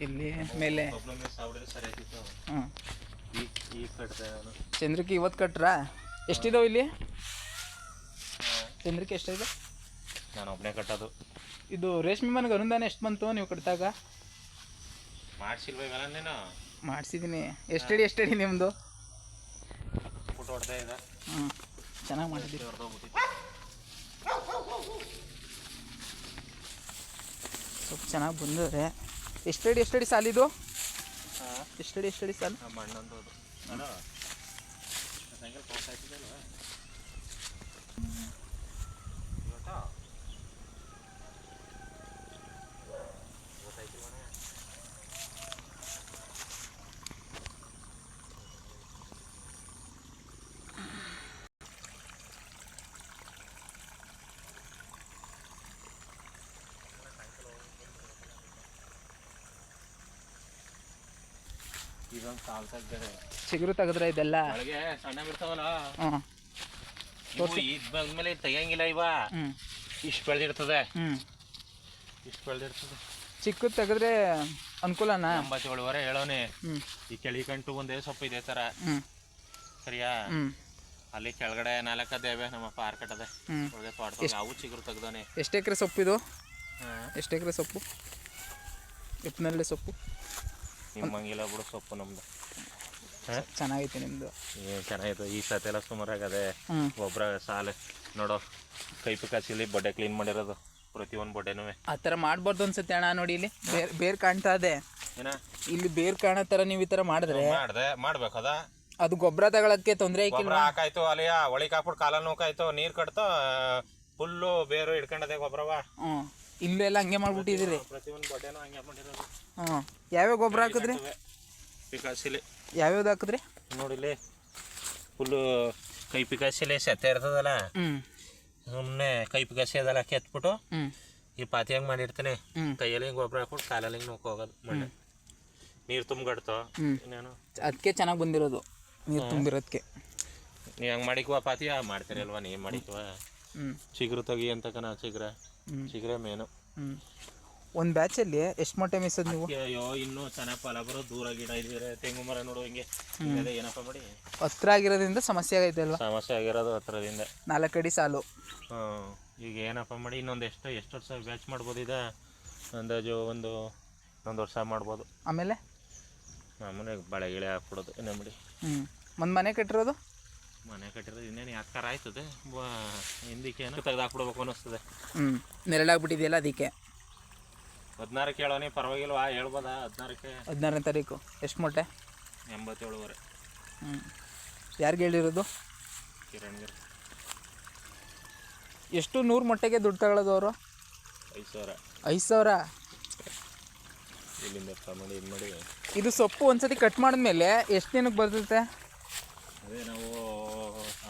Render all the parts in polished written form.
ಇಲ್ಲಿ ಮೇಲೆ ಹಾಂ ಚಂದ್ರಕ್ಕೆ ಇವತ್ತು ಕಟ್ರಾ? ಎಷ್ಟಿದಾವೆ ಇಲ್ಲಿ ಚಂದ್ರಕ್ಕೆ? ಎಷ್ಟಿದೆ? ನಾನು ಒಬ್ಬನೇ ಕಟ್ಟೋದು. ಇದು ರೇಷ್ಮೆ ಮನೆಗೆ ಅನುದಾನ ಎಷ್ಟು ಬಂತು ನೀವು ಕಟ್ಟಿದಾಗ? ಮಾಡಿಸಿಲ್ವ ಇವೆಲ್ಲ ನೀನು? ಮಾಡಿಸಿದ್ದೀನಿ. ಎಷ್ಟಡಿ ನಿಮ್ಮದು? ಫುಟ್ ಹೊಡೆದೇ ಇದೆ. ಹ್ಞೂ ಚೆನ್ನಾಗಿ ಮಾಡಿದ್ದೀವಿ. ಸ್ವಲ್ಪ ಚೆನ್ನಾಗಿ ಬಂದಿದೆ. ಎಷ್ಟಡಿ ಸಾಲಿದು? ಎಷ್ಟಡಿ ಸಾಲು? ಮಣ್ಣೊಂದು ಇದೊಂದು ಸಾಲು ತೆಗ್ದರೆ ಚಿಗುರು ತೆಗೆದ್ರೆ ಇದೆಲ್ಲ ಒಳಗೆ ಸಣ್ಣ ಬಿಡ್ತಾವಲ್ಲ. ಹಾಂ ಇದು ಬಂದ್ಮೇಲೆ ತೆಗಿಯಂಗಿಲ್ಲ. ಇವ ಇಷ್ಟು ಬೆಳೆದಿರ್ತದೆ. ಇಷ್ಟು ಬೆಳೆದಿರ್ತದೆ. ಚಿಕ್ಕದು ತೆಗೆದ್ರೆ ಅನುಕೂಲನಾ? 87 ಹೇಳೋನೆ. ಈ ಕೆಳಿಕಂಟು ಒಂದೇ ಸೊಪ್ಪು ಇದೆ ಥರ. ಸರಿಯಾ? ಅಲ್ಲಿ ಕೆಳಗಡೆ 4 ಅದೇವೆ ನಮ್ಮಪ್ಪ 6 ಕಟ್ಟದೆ. ಒಳಗೆ ತೋಟದಾಗ ಅವು ಚಿಗುರು ತೆಗ್ದಾನೆ. ಎಷ್ಟು ಎಕರೆ ಸೊಪ್ಪು ಇದು? ಎಷ್ಟು ಎಕರೆ ಸೊಪ್ಪು? ಎಪ್ಪನಳ್ಳಿ ಸೊಪ್ಪು ನಿಮ್ಮಂಗಿಲ್ಲ ಬಿಡು ಸೊಪ್ಪು ನಮ್ದು. ಚೆನ್ನಾಗೈತೆ ನಿಮ್ಮದು. ಏನು ಚೆನ್ನಾಗಿತ್ತು. ಈ ಸತಿ ಎಲ್ಲ ಸುಮಾರಾಗದೆ. ಗೊಬ್ಬರ ಸಾಲೆ ನೋಡೋ ಕೈಪು ಕಾಸಿಲಿ ಬೊಡ್ಡೆ ಕ್ಲೀನ್ ಮಾಡಿರೋದು ಪ್ರತಿಯೊಂದು ಬೊಡ್ಡೆನೂ. ಆ ಥರ ಮಾಡ್ಬಾರ್ದು ಅನ್ಸುತ್ತೆ ಅಣ್ಣ. ನೋಡಿ ಇಲ್ಲಿ ಬೇರ್ ಕಾಣ್ತಾ ಇದೆ. ಏನ ಇಲ್ಲಿ ಬೇರ್ ಕಾಣೋ ಥರ ನೀವು ಈ ಥರ ಮಾಡಿದ್ರೆ ಮಾಡ್ಬೇಕದ. ಅದು ಗೊಬ್ಬರ ತಗೊಳಕ್ಕೆ ತೊಂದರೆ ಗೊಬ್ಬರ ಹಾಕಾಯ್ತು. ಅಲ್ಲಿಯ ಒಳಿಗೆ ಹಾಕ್ಬಿಟ್ಟು ಕಾಲಲ್ಲಿ ನೋಕಾಯ್ತು. ನೀರು ಕಟ್ತು ಫುಲ್ಲು ಬೇರು ಹಿಡ್ಕೊಂಡದೆ ಗೊಬ್ಬರವ. ಇಲ್ಲೆಲ್ಲ ಹಂಗೆ ಮಾಡ್ಬಿಟ್ಟಿದ್ದೀರಿ. ಪ್ರತಿಯೊಂದು ಬೊಡ್ಡೆನೂ ಹಂಗೆ ಮಾಡಿರೋದು. ಯಾವ್ಯಾವ ಗೊಬ್ಬರ ಹಾಕಿದ್ರಿ? ಪಿಕಾಸಿಲಿ ಯಾವ್ಯಾವ್ದು ಹಾಕಿದ್ರಿ? ನೋಡಿಲಿ ಫುಲ್ಲು ಕೈ ಪಿಕಾಸಿಲಿ ಸೆತ್ತೆ ಇರ್ತದಲ್ಲ. ಸುಮ್ಮನೆ ಕೈ ಪಿಕಾಸಿ ಅದೆಲ್ಲ ಕೆತ್ಬಿಟ್ಟು ಈ ಪಾತಿ ಹಂಗೆ ಮಾಡಿರ್ತಾನೆ. ಕೈಯಲ್ಲಿ ಹಿಂಗೆ ಗೊಬ್ಬರ ಹಾಕ್ಬಿಟ್ಟು ಕಾಲಲ್ಲಿ ಹಿಂಗೆ ನೋಕೋಗೋದು. ಮಣ್ಣು ನೀರು ತುಂಬಿಡ್ತು. ಇನ್ನೇನು ಅದಕ್ಕೆ ಚೆನ್ನಾಗಿ ಬಂದಿರೋದು ನೀರು ತುಂಬಿರೋದಕ್ಕೆ. ನೀವು ಹಂಗೆ ಮಾಡಿಕ್ವ ಪಾತಿ ಮಾಡ್ತೀರಿ ಅಲ್ವಾ? ನೀವು ಮಾಡಿಕ್ವ ಚಿಗುರು ತೆಗಿ ಅಂತಕನ. ಚಿಗುರೇ ಮೇನು. ಒಂದು ಬ್ಯಾಚಲ್ಲಿ ಎಷ್ಟು ಮೊಟ್ಟೆ ಮೇಯ್ಸೋದು ನೀವು? ಅಯ್ಯೋ ಇನ್ನೂ ಚೆನ್ನಾಗಿ ಫಲ ಬರೋ ದೂರ ಗಿಡ ಇದ್ದೀರ. ತೆಂಗು ಮರ ನೋಡು ಹಿಂಗೆ ಏನಪ್ಪ ಮಾಡಿ. ಹತ್ರ ಆಗಿರೋದ್ರಿಂದ ಸಮಸ್ಯೆ ಆಗೈತೆ ಅಲ್ವಾ? ಸಮಸ್ಯೆ ಆಗಿರೋದು ಹತ್ರದಿಂದ 4 ಅಡಿ ಸಾಲು. ಈಗ ಏನಪ್ಪ ಮಾಡಿ ಇನ್ನೊಂದು ಎಷ್ಟು ವರ್ಷ ಬ್ಯಾಚ್ ಮಾಡ್ಬೋದು? ಇದೆ ಅಂದಾಜು ಇನ್ನೊಂದು ವರ್ಷ ಮಾಡ್ಬೋದು. ಆಮೇಲೆ ಬಳೆ ಗಿಳೆ ಹಾಕ್ಬಿಡೋದು. ಇನ್ನೇ ಮಾಡಿ ಒಂದು ಮನೆ ಕಟ್ಟಿರೋದು ಇನ್ನೇನು ಯಾಕಾರ ಆಯ್ತದೆ. ಹಿಂದಕ್ಕೆ ಏನೋ ತೆಗೆದು ಹಾಕ್ಬಿಡ್ಬೇಕು ಅನ್ನಿಸ್ತದೆ. ನೆರಳಾಗ್ಬಿಟ್ಟಿದೆಯಲ್ಲ ಅದಕ್ಕೆ. 16 ಕೇಳೋನಿ ಪರವಾಗಿಲ್ವಾ? ಹೇಳ್ಬೋದಾ? 16ನೇ ತಾರೀಕು ಎಷ್ಟು ಮೊಟ್ಟೆ? 87.5. ಯಾರಿಗೆ ಹೇಳಿರೋದು? ಕಿರಣ್ಗೆ. ಎಷ್ಟು 100 ಮೊಟ್ಟೆಗೆ ದುಡ್ಡು ತಗೊಳ್ಳೋದು ಅವರು? 5,000. ಇಲ್ಲಿಂದ ಮಾಡಿ ಇದು ಮಾಡಿ. ಇದು ಸೊಪ್ಪು ಒಂದ್ಸತಿ ಕಟ್ ಮಾಡಿದ್ಮೇಲೆ ಎಷ್ಟು ದಿನಕ್ಕೆ ಬರ್ತೈತೆ? ಅದೇ ನಾವು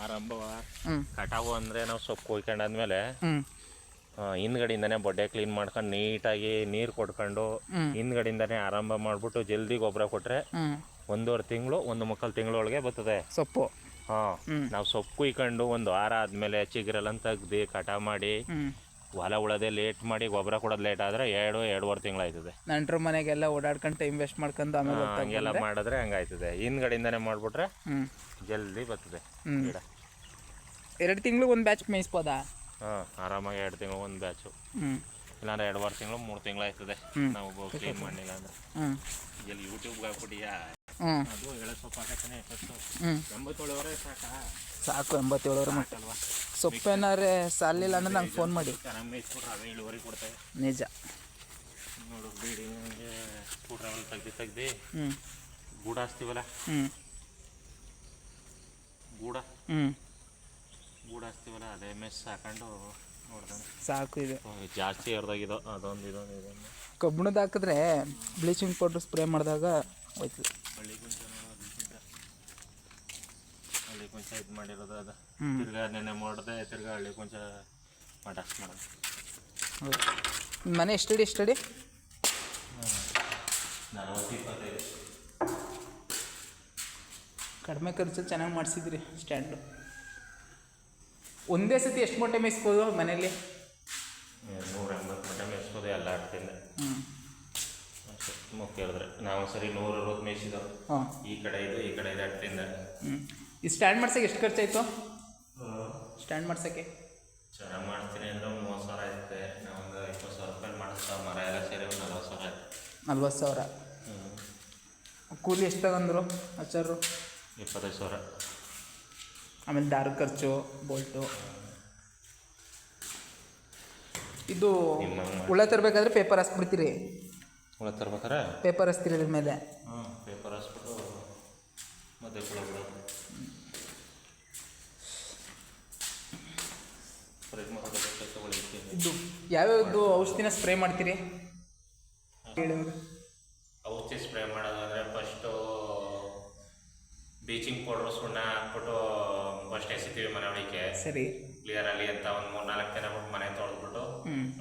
ಆರಂಭ ಕಟಾವು ಅಂದರೆ ನಾವು ಸೊಪ್ಪು ಕೊಯ್ಕೊಂಡಾದ್ಮೇಲೆ ಹಿಂದ್ಗಡೆಯಿಂದನೇ ಬೊಡ್ಡೆ ಕ್ಲೀನ್ ಮಾಡ್ಕೊಂಡು ನೀಟಾಗಿ ನೀರು ಕೊಡ್ಕೊಂಡು ಹಿಂದ್ಗಡೆಯಿಂದನೇ ಆರಂಭ ಮಾಡಿಬಿಟ್ಟು ಜಲ್ದಿ ಗೊಬ್ಬರ ಕೊಟ್ಟರೆ 1.5 ತಿಂಗಳು 1.25 ತಿಂಗಳೊಳಗೆ ಬರ್ತದೆ ಸೊಪ್ಪು. ನಾವು ಸೊಪ್ಪು ಕುಯ್ಕೊಂಡು 1 ವಾರ ಆದಮೇಲೆ ಚಿಗುರೆಲ್ಲ ತೆಗ್ದು ಕಟಾವು ಮಾಡಿ ಹೊಲ ಉಳೋದೇ ಲೇಟ್ ಮಾಡಿ ಗೊಬ್ಬರ ಕೊಡೋದು ಲೇಟ್ ಆದರೆ 2-2.5 ತಿಂಗಳಾಯ್ತದೆ. ನಂಟ್ರ ಮನೆಗೆಲ್ಲ ಓಡಾಡ್ಕೊಂಡು ಟೈಮ್ ವೇಸ್ಟ್ ಮಾಡ್ಕೊಂಡು ಆಮೇಲೆ ಹಂಗೆಲ್ಲ ಮಾಡಿದ್ರೆ ಹಂಗಾಯ್ತದೆ. ಹಿಂದ್ಗಡೆಯಿಂದನೇ ಮಾಡಿಬಿಟ್ರೆ ಜಲ್ದಿ ಬರ್ತದೆ ಗಿಡ. 2 ತಿಂಗಳು ಒಂದು ಬ್ಯಾಚ್ ಮೇಯಿಸ್ಬೋದಾ? ಆರಾಮಾಗಿ 2 ತಿಂಗಳು ಒಂದು ಬ್ಯಾಚು. ಇಲ್ಲಾಂದ್ರೆ 2.5 ತಿಂಗಳು 3 ತಿಂಗಳು ಆಯ್ತದೆ ನಾವು ಕ್ಲೀನ್ ಮಾಡಲಿಲ್ಲ ಅಂದ್ರೆ. ಇಲ್ಲಿ ಯೂಟ್ಯೂಬ್ಗೆ ಹಾಕ್ಬಿಟ್ಟಿಯಾ? ಅದು ಎಳೆ ಸೊಪ್ಪು ಹಾಕತ್ತಾನೆ. 87 ಸಾಕು. 87 ಮಟ್ಟಲ್ವಾ? ಸೊಪ್ಪು ಏನಾದ್ರೆ ಸಾಲಿಲ್ಲ ಅಂದ್ರೆ ನಂಗೆ ಫೋನ್ ಮಾಡಿ. ಚೆನ್ನಾಗಿ ಮೇಯಿಸ್ಬಿಟ್ರೆ ಅದೇ ಇಳುವರಿ ಕೊಡ್ತೇವೆ. ನಿಜ ನೋಡು ಬೀಡಿ ಸ್ಕೂಟ್ರವೆಲ್ಲ ತೆಗ್ದು ಗೂಡ ಹಾಸ್ತೀವಲ್ಲ. ಗೂಡ ಹಾಸ್ತೀವಲ್ಲ ಅದೇ ಮೆಸ್ ಹಾಕೊಂಡು ನೋಡ್ದಾನೆ ಸಾಕು. ಇದೆ ಜಾಸ್ತಿ ಎರ್ದಾಗಿದೋ ಅದೊಂದು ಇದೊಂದು. ಕಬ್ಬಣದ ಹಾಕಿದ್ರೆ ಬ್ಲೀಚಿಂಗ್ ಪೌಡ್ರ್ ಸ್ಪ್ರೇ ಮಾಡಿದಾಗ ಹೋಯ್ತದೆ. ಹಳ್ಳಿ ಕೊಂಚ ಇದು ಮಾಡಿರೋದು ಅದು ತಿರ್ಗಾ ನೆನೆ ಮಾಡಿದೆ. ತಿರ್ಗಾ ಹಳ್ಳಿ ಕೊಂಚ ಮಟಾಕ್ಸ್ ಮಾಡೋದು. ಮನೆ ಎಷ್ಟಡಿ? 40-25. ಕಡಿಮೆ ಖರ್ಚಲ್ಲಿ ಚೆನ್ನಾಗಿ ಮಾಡಿಸಿದ್ರಿ ಸ್ಟ್ಯಾಂಡು. ಒಂದೇ ಸತಿ ಎಷ್ಟು ಮೊಟ್ಟೆ ಮೇಯಿಸ್ಬೋದು ಮನೇಲಿ? 180 ಮೊಟ್ಟೆ ಮೇಯಿಸ್ಬೋದು. ಮೇಯಿಸೋದು ಎಲ್ಲ ಅಡ್ತಿಂದ ಹ್ಞೂ ಮುಖ್ಯ ಹೇಳಿದ್ರೆ ನಾವು ಸರಿ 160 ಮೇಯಿಸಿದವು. ಹಾಂ ಈ ಕಡೆ ಇದು ಅಡ್ತಿಂದ. ಹ್ಞೂ ಈ ಸ್ಟ್ಯಾಂಡ್ ಮಾಡ್ಸೋಕ್ಕೆ ಎಷ್ಟು ಖರ್ಚಾಯಿತು? ಸ್ಟ್ಯಾಂಡ್ ಮಾಡ್ಸೋಕ್ಕೆ ಚೆನ್ನಾಗಿ ಮಾಡ್ತೀನಿ ಅಂದರೆ 30,000 ಆಯ್ತದೆ. ನಾವೊಂದು 20,000 ರೂಪಾಯಿ ಮಾಡಿಸ್ತಾವೆ. ಮರ ಎಲ್ಲ ಸೇರಿ ಒಂದು 40,000 ಆಯ್ತು. 40,000. ಕೂಲಿ ಎಷ್ಟು ತಗೊಂಡ್ರು ಆಚಾರ್ರು? 25,000. ಆಮೇಲೆ ದಾರ ಖರ್ಚು, ಬೋಲ್ಟು. ಇದು ಹುಳ ತರಬೇಕಾದ್ರೆ ಪೇಪರ್ ಹಾಸ್ಬಿಡ್ತೀರಿ? ಹುಳ ತರ್ಬೇಕಾರೆ ಪೇಪರ್ ಹಚ್ತೀರಿ ಅದ್ರ ಮೇಲೆ? ಪೇಪರ್ ಹಾಸ್ಬಿಟ್ಟು ಮತ್ತೆ ಹುಳ ಬಿಡೋದು. ಇದು ಯಾವ್ಯಾವ್ದು ಔಷಧಿನ ಸ್ಪ್ರೇ ಮಾಡ್ತೀರಿ? ಔಷಧಿ ಸ್ಪ್ರೇ ಮಾಡೋದಂದರೆ ಫಸ್ಟು ಬ್ಲೀಚಿಂಗ್ ಪೌಡ್ರು ಸುಣ್ಣ ಹಾಕ್ಬಿಟ್ಟು ಫಸ್ಟ್ ಎಸಿತೀವಿ ಮನೆ ಒಳಗೆ. ಸರಿ. ಕ್ಲಿಯರಲ್ಲಿ ಅಂತ ಒಂದು 3-4 ದಿನ ಬಿಟ್ಟು ಮನೆ ತೊಳೆದ್ಬಿಟ್ಟು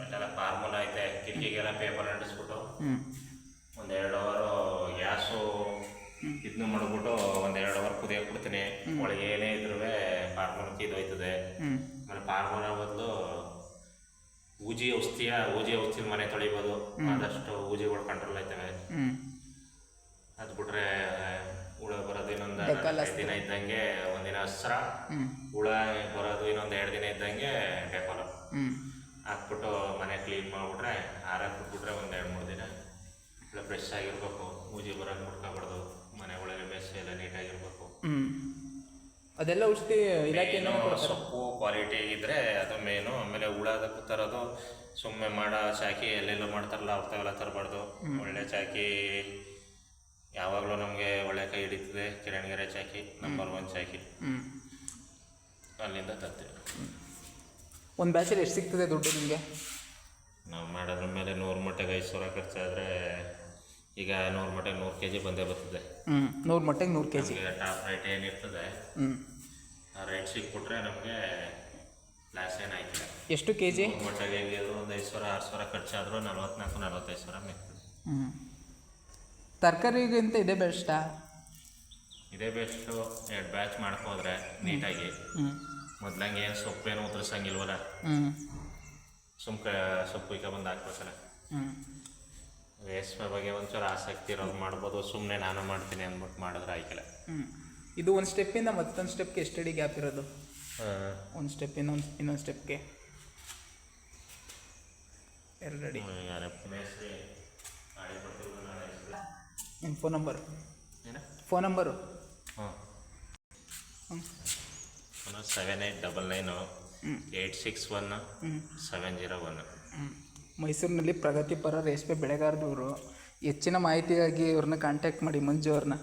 ಅಷ್ಟೆಲ್ಲ ಫಾರ್ಮುಲಾ ಐತೆ ಕಿಟಕಿಗೆಲ್ಲ ಪೇಪರ್ ಅಂಟಿಸ್ಬಿಟ್ಟು 1-2 ಅವರು ಗ್ಯಾಸು ಇದನ್ನು ಮಾಡಿಬಿಟ್ಟು 1-2 ಅವರ್ ಕುದಿಯೋಕೆ ಬಿಡ್ತೀನಿ. ಒಳಗೆ ಏನೇ ಇದ್ರೂ ಫಾರ್ಮುಲಾ ಕಿದೋಯ್ತದೆ. ಆಮೇಲೆ ಫಾರ್ಮುಲಾ ಬದಲು ಊಜಿ ಔಷಧಿ ಮನೆ ತೊಳಿಬೋದು. ಆದಷ್ಟು ಊಜಿಗಳು ಕಂಟ್ರೋಲ್ ಆಯ್ತವೆ. ಅದು ಬಿಟ್ರೆ ಹುಳ ಬರೋದು ಇನ್ನೊಂದು 5 ದಿನ ಇದ್ದಂಗೆ ಒಂದಿನ ಹಸ್ರ, ಹುಳ ಬರೋದು ಇನ್ನೊಂದು 2 ದಿನ ಇದ್ದಂಗೆ ಡೆಪಾಲ ಹಾಕ್ಬಿಟ್ಟು ಮನೆ ಕ್ಲೀನ್ ಮಾಡಿಬಿಟ್ರೆ ಆರಾಕ್ ಬಿಟ್ಬಿಟ್ರೆ ಒಂದು 2-3 ದಿನ ಇಲ್ಲ ಫ್ರೆಶ್ ಆಗಿರ್ಬೇಕು. ಊಜಿ ಬರೋಕೆ ಮುಟ್ಕೊಬಾರ್ದು. ಮನೆ ಒಳಗೆ ಮೆಸ್ ಎಲ್ಲ ನೀಟಾಗಿರ್ಬೇಕು. ಅದೆಲ್ಲ ಔಷಧಿ ಇಲಾಖೆ ಸೊಪ್ಪು ಕ್ವಾಲಿಟಿ ಇದ್ದರೆ ಅದು ಮೇನು. ಆಮೇಲೆ ಹುಳದ ತರೋದು ಸುಮ್ಮನೆ ಮಾಡೋ ಚಾಕಿ ಎಲ್ಲೆಲ್ಲೋ ಮಾಡ್ತಾರಲ್ಲ ಅವ್ರತಾವೆಲ್ಲ ತರಬಾರ್ದು. ಒಳ್ಳೆ ಚಾಕಿ ಯಾವಾಗಲೂ ನಮಗೆ ಒಳ್ಳೆ ಕೈ ಹಿಡಿತದೆ. ಕಿರಣ್ಗೆರೆ ಚಾಕಿ ನಂಬರ್ 1 ಚಾಕಿ, ಅಲ್ಲಿಂದ ತರ್ತೀವಿ. ಒಂದು ಬ್ಯಾಚಲ್ಲಿ ಎಷ್ಟು ಸಿಗ್ತದೆ ದುಡ್ಡು ನಿಮಗೆ? ನಾವು ಮಾಡೋದ್ರ ಮೇಲೆ 100 ಮಟ್ಟಿಗೆ 5,000 ಖರ್ಚಾದರೆ ಈಗ 100 ಮಟ್ಟಿಗೆ 100 kg ಬಂದೇ ಬರ್ತದೆ. 100 ಮಟ್ಟಿಗೆ 100 kg ಟಾಪ್ ರೇಟ್ ಏನಿರ್ತದೆ ಆ ರೇಟ್ ಸಿಕ್ಬಿಟ್ರೆ ನಮಗೆ ಲಾಸ್ ಏನಾಯ್ತಿಲ್ಲ. ಎಷ್ಟು kg? ಮಟ್ಟಿಗೆ ಹೆಂಗಿದ್ರು ಒಂದು 5,000-6,000 ಖರ್ಚಾದರೂ 44,000-45,000 ಮೇಗ್ತದೆ. ತರಕಾರಿಗಿಂತ ಇದೇ ಬೆಸ್ಟಾ? ಇದೇ ಬೆಸ್ಟು. 2 ಬ್ಯಾಚ್ ಮಾಡ್ಕೋದ್ರೆ ನೀಟಾಗಿ. ಮೊದ್ಲಂಗೆ ಏನು ಸೊಪ್ಪೇನು ಉದುರಿಸಂಗಿಲ್ವಲ್ಲ. ಸೊಪ್ಪು ಈಗ ಬಂದು ಹಾಕ್ಬೇಕಲ್ಲ. ರೇಷ್ಮೆ ಬಗ್ಗೆ ಒಂಚೂರು ಆಸಕ್ತಿ ಇರೋದು ಮಾಡ್ಬೋದು. ಸುಮ್ಮನೆ ನಾನು ಮಾಡ್ತೀನಿ ಅಂದ್ಬಿಟ್ಟು ಮಾಡಿದ್ರೆ ಆಯ್ಕಲ್ಲ. ಇದು ಒಂದು ಸ್ಟೆಪ್ಪಿಂದ ಮತ್ತೊಂದು ಸ್ಟೆಪ್ಗೆ ಎಷ್ಟು ಅಡಿ ಗ್ಯಾಪ್ ಇರೋದು? ಒಂದು ಸ್ಟೆಪ್ಪಿಂದ ಇನ್ನೊಂದು ಸ್ಟೆಪ್ಗೆ 2 ಅಡಿ. ನಿಮ್ಮ ಫೋನ್ ನಂಬರು? 7899861701. ಮೈಸೂರಿನಲ್ಲಿ ಪ್ರಗತಿಪರ ರೇಷ್ಮೆ ಬೆಳೆಗಾರದವರು. ಹೆಚ್ಚಿನ ಮಾಹಿತಿಗಾಗಿ ಇವ್ರನ್ನ ಕಾಂಟ್ಯಾಕ್ಟ್ ಮಾಡಿ, ಮಂಜು ಅವ್ರನ್ನ.